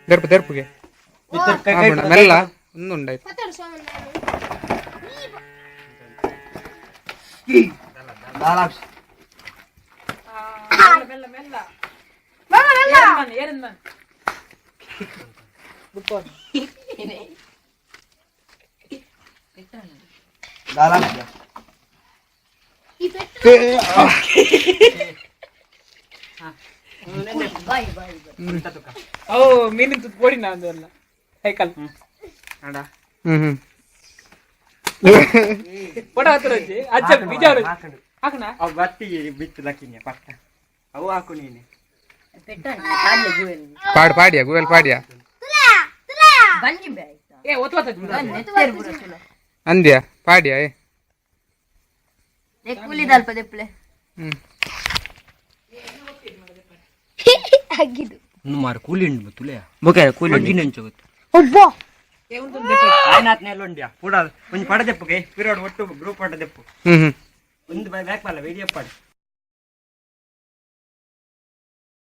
తెరుపు తెరుపుಗೆ మెల్ల ఉండుండయి ಮೀನಿನ ತುತ್ತು ಪೋಡಿ ನಾ ಅದೆಲ್ಲ ಸೈಕಲ್ ಅಡ ಫೋಟೋ ಹತ್ತಿರಚ್ಚಿ ಅಚ್ಚ ಬಿಜಾರು ಹಾಕಣ ಅವು ಬತ್ತಿ ಬಿತ್ತು ದಕ್ಕಿನ ಪಟ್ಟ ಅವು ಹಾಕು ನೀನೆ ಪಾಡ್ ಪಾಡ್ಯಾ ಗೂಗಲ್ ಪಾಡ್ಯಾ ಏ ಒತ್ತು ಅಂದ್ಯಾ ಪಾಡ್ಯಾ ಕೂಲಿ ದಲ್ಪ ದೆಪ್ಪಲೆ ಆಗಿದು ಮಾರು ಕೂಲಿ ಉಂಡು ತುಲೆ ಬೊಕೆ ಕೂಲಿ ಗಿನ್ನ ಹಂಚೋಗುತ್ತೆ ಅಬ್ಬಾ ಆಯ್ನಾತ್ ನೆಲ್ಲೊಂಡ್ಯಾ ಪೂಡ ಒಂಜಿ ಪಡ ದೆಪ್ಪುಗೆ ಪಿರೋಡ್ ಒಟ್ಟು ಗ್ರೂಪ್ ಪಡ ದೆಪ್ಪು ಒಂದು ಬ್ಯಾಕ್ ಪಾಲ ವಿಡಿಯೋ ಪಾಡು